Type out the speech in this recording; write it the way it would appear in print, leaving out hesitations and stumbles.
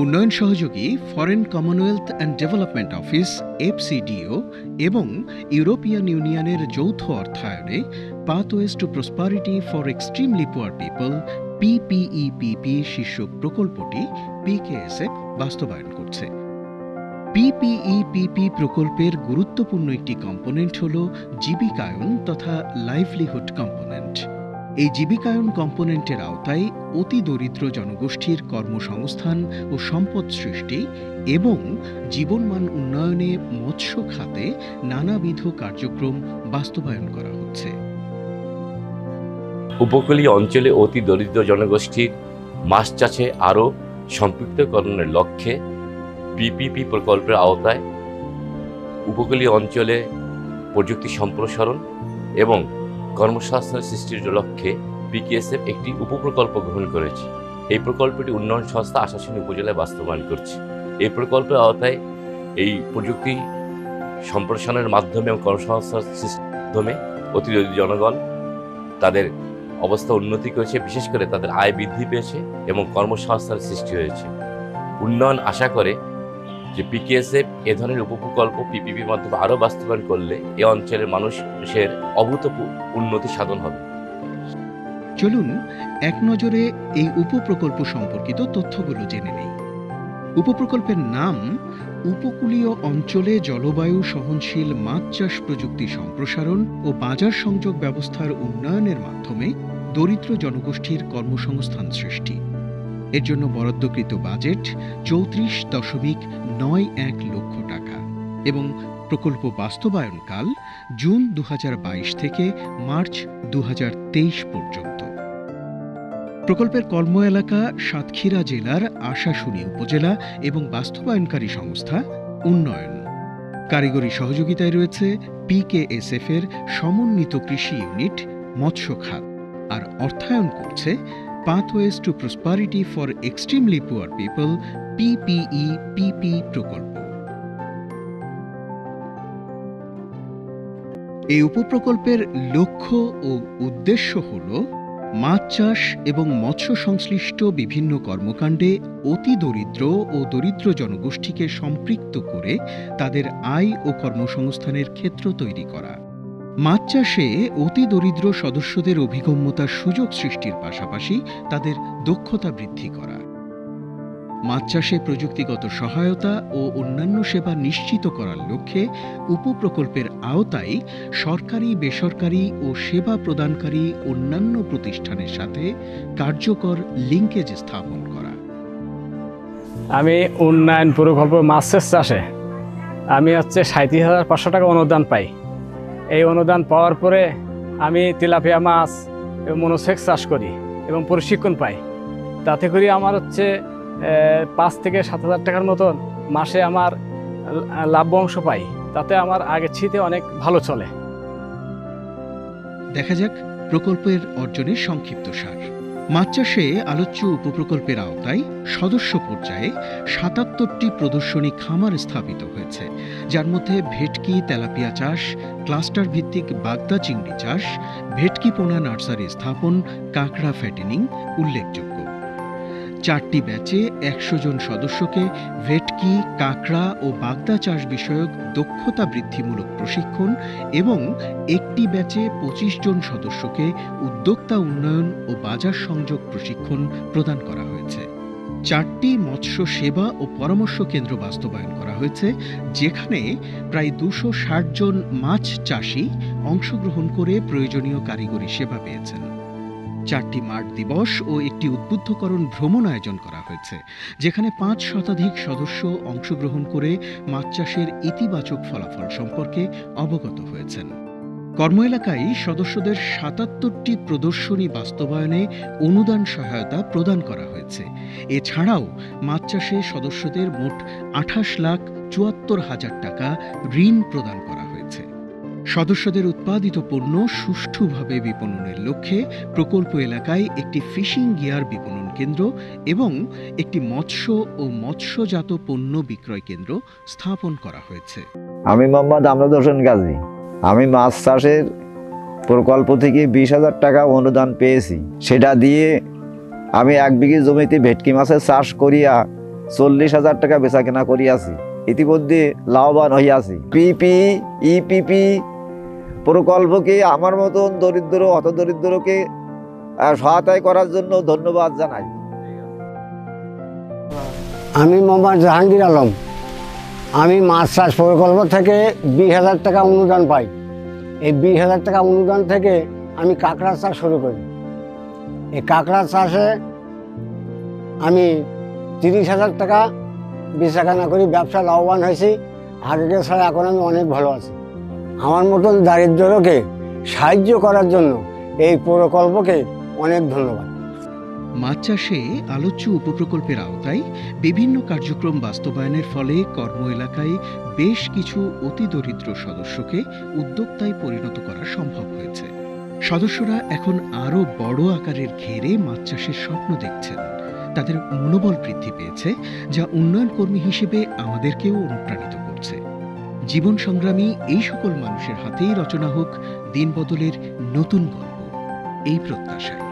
উন্নয়ন সহযোগী foreign commonwealth and development office FCDO এবং ইউরোপিয়ান ইউনিয়নের যৌথ অর্থায়নে pathways to prosperity for extremely poor people PPEPP শীর্ষক প্রকল্পটি পিকেএসএফ বাস্তবায়ন করছে। পিপিইপিপি প্রকল্পের গুরুত্বপূর্ণ একটি কম্পোনেন্ট হল জীবিকায়ন তথা লাইভলিহুড কম্পোনেন্ট। এই জীবিকায়ন কম্পোনেন্টের আওতায় অতি দরিদ্র জনগোষ্ঠীর কর্মসংস্থান ও সম্পদ সৃষ্টি এবং জীবনমান উন্নয়নে মৎস্য খাতে নানাবিধ কার্যক্রম বাস্তবায়ন করা হচ্ছে। উপকূলীয় অঞ্চলে অতি দরিদ্র জনগোষ্ঠীর মাছ চাষে আরও সম্পৃক্তকরণের লক্ষ্যে পিপিপি প্রকল্পের আওতায় উপকূলীয় অঞ্চলে প্রযুক্তি সম্প্রসারণ এবং কর্মসংস্থান সৃষ্টির লক্ষ্যে পিকেএসএফ একটি উপপ্রকল্প গ্রহণ করেছে। এই প্রকল্পটি উন্নয়ন সংস্থা আশাশুনি উপজেলায় বাস্তবায়ন করছে। এই প্রকল্পের আওতায় এই প্রযুক্তি সম্প্রসারণের মাধ্যমে এবং কর্মসংস্থান সৃষ্টির মাধ্যমে অতি দরিদ্র জনগণ তাদের অবস্থা উন্নতি করেছে, বিশেষ করে তাদের আয় বৃদ্ধি পেয়েছে এবং কর্মসংস্থান সৃষ্টি হয়েছে। উন্নয়ন আশা করে যে পিকেএসএফ এ ধরনের উপপ্রকল্প পিপিপির মাধ্যমে আরও বাস্তবায়ন করলে এ অঞ্চলের মানুষের অভূতপূর্ব উন্নতি সাধন হবে। চলুন এক নজরে এই উপপ্রকল্প সম্পর্কিত তথ্যগুলো জেনে নেই। উপপ্রকল্পের নাম উপকূলীয় অঞ্চলে জলবায়ু সহনশীল মাছ চাষ প্রযুক্তি সম্প্রসারণ ও বাজার সংযোগ ব্যবস্থার উন্নয়নের মাধ্যমে দরিদ্র জনগোষ্ঠীর কর্মসংস্থান সৃষ্টি। এর জন্য বরাদ্দকৃত বাজেট 34.91 লক্ষ টাকা এবং প্রকল্প বাস্তবায়নকাল জুন 2022 থেকে মার্চ 2023 পর্যন্ত। প্রকল্পের কর্ম এলাকা সাতক্ষীরা জেলার আশাশুনি উপজেলা এবং বাস্তবায়নকারী সংস্থা উন্নয়ন। কারিগরি সহযোগিতায় রয়েছে পিকেএসএফ এর সমন্বিত কৃষি ইউনিট মৎস্য খাত, আর অর্থায়ন করছে pathways to prosperity for extremely poor people PPEPP প্রকল্প। এই উপপ্রকল্পের লক্ষ্য ও উদ্দেশ্য হল মাছ চাষ এবং মৎস্য সংশ্লিষ্ট বিভিন্ন কর্মকাণ্ডে অতি দরিদ্র ও দরিদ্র জনগোষ্ঠীকে সম্পৃক্ত করে তাদের আয় ও কর্মসংস্থানের ক্ষেত্র তৈরি করা। মাছ চাষে অতি দরিদ্র সদস্যদের অভিগম্যতার সুযোগ সৃষ্টির পাশাপাশি তাদের দক্ষতা বৃদ্ধি করা। মাছ চাষে প্রযুক্তিগত সহায়তা ও অন্যান্য সেবা নিশ্চিত করার লক্ষ্যে উপপ্রকল্পের আওতায় সরকারি, বেসরকারি ও সেবা প্রদানকারী অন্যান্য প্রতিষ্ঠানের সাথে কার্যকর লিঙ্কেজ স্থাপন করা। আমি উন্নয়ন প্রকল্প মাছের চাষে আমি 37,500 টাকা অনুদান পাই। এই অনুদান পাওয়ার পরে আমি তেলাপিয়া মাছ এবং মনোসেক্স চাষ করি এবং প্রশিক্ষণ পাই। তাতে করে আমার 5 থেকে 7,000 টাকার মতন মাসে আমার লাভ অংশ পাই। তাতে আমার আগের চেয়ে অনেক ভালো চলে। দেখা যাক প্রকল্পের অর্জনের সংক্ষিপ্ত সার। মাছ চাষে আলোচ্য উপপ্রকল্পের আওতায় সদস্য পর্যায়ে 77টি প্রদর্শনী খামার স্থাপিত হয়েছে, যার মধ্যে ভেটকি তেলাপিয়া চাষ, ক্লাস্টার ভিত্তিক বাগদা চিংড়ি চাষ, ভেটকি পোনা নার্সারি স্থাপন, কাঁকড়া ফ্যাটেনিং উল্লেখযোগ্য। 4টি ব্যাচে 100 জন সদস্যকে ভেটকি, কাঁকড়া ও বাগদা চাষ বিষয়ক দক্ষতা বৃদ্ধিমূলক প্রশিক্ষণ এবং একটি ব্যাচে 25 জন সদস্যকে উদ্যোক্তা উন্নয়ন ও বাজার সংযোগ প্রশিক্ষণ প্রদান করা হয়েছে। 4টি মৎস্য সেবা ও পরামর্শ কেন্দ্র বাস্তবায়ন করা হয়েছে, যেখানে প্রায় 260 জন মাছ চাষি অংশগ্রহণ করে প্রয়োজনীয় কারিগরি সেবা পেয়েছেন। 4টি মাঠ দিবস ও একটি উদ্বুদ্ধকরণ ভ্রমণ আয়োজন করা হয়েছে, যেখানে 5 শতাধিক সদস্য অংশগ্রহণ করে মাছ চাষের ইতিবাচক ফলাফল সম্পর্কে অবগত হয়েছেন। কর্ম এলাকায় সদস্যদের 77টি প্রদর্শনী বাস্তবায়নে অনুদান সহায়তা প্রদান করা হয়েছে। এছাড়াও মাছ চাষে সদস্যদের মোট 28,74,000 টাকা ঋণ প্রদান করা হয়েছে। সদস্যদের উৎপাদিত পণ্য সুষ্ঠুভাবে বিপণনের লক্ষ্যে প্রকল্প এলাকায় একটি ফিশিং গিয়ার বিপণন কেন্দ্র এবং একটি মৎস্য ও মৎস্যজাত পণ্য বিক্রয় কেন্দ্র স্থাপন করা হয়েছে। আমি মোহাম্মদ আমরাদ হোসেন গাজী। আমি মাছ চাষের প্রকল্প থেকে 20,000 টাকা অনুদান পেয়েছি। সেটা দিয়ে আমি 1 বিঘে জমিতে ভেটকি মাছের চাষ করিয়া 40,000 টাকা বেচা কেনা করিয়াছি, ইতিমধ্যে লাভবান হইয়াছি। পিপি ইপিপি প্রকল্পকে আমার মতন দরিদ্র হতদরিদ্রকে সহায়তা করার জন্য ধন্যবাদ জানাই। আমি মোহাম্মদ জাহাঙ্গীর আলম। আমি মাছ চাষ প্রকল্প থেকে 20,000 টাকা অনুদান পাই। এই 20,000 টাকা অনুদান থেকে আমি কাঁকড়া চাষ শুরু করি। এই কাঁকড়া চাষে আমি 30,000 টাকা বেচাকেনা করি, ব্যবসা লাভবান হয়েছি। আগে ছাড়া এখন আমি অনেক ভালো আছি। আমার মতন দারিদ্রকে সাহায্য করার জন্য এই প্রকল্পকে অনেক ধন্যবাদ। মাছ চাষে আলোচ্য উপপ্রকল্পের আওতায় বিভিন্ন কার্যক্রম বাস্তবায়নের ফলে কর্ম এলাকায় বেশ কিছু অতি দরিদ্র সদস্যকে উদ্যোক্তায় পরিণত করা সম্ভব হয়েছে। সদস্যরা এখন আরও বড় আকারের ঘেরে মাছ চাষের স্বপ্ন দেখছেন। তাদের মনোবল বৃদ্ধি পেয়েছে, যা উন্নয়ন কর্মী হিসেবে আমাদেরকেও অনুপ্রাণিত করছে। জীবন সংগ্রামী এই সকল মানুষের হাতেই রচনা হোক দিন বদলের নতুন গল্প, এই প্রত্যাশায়।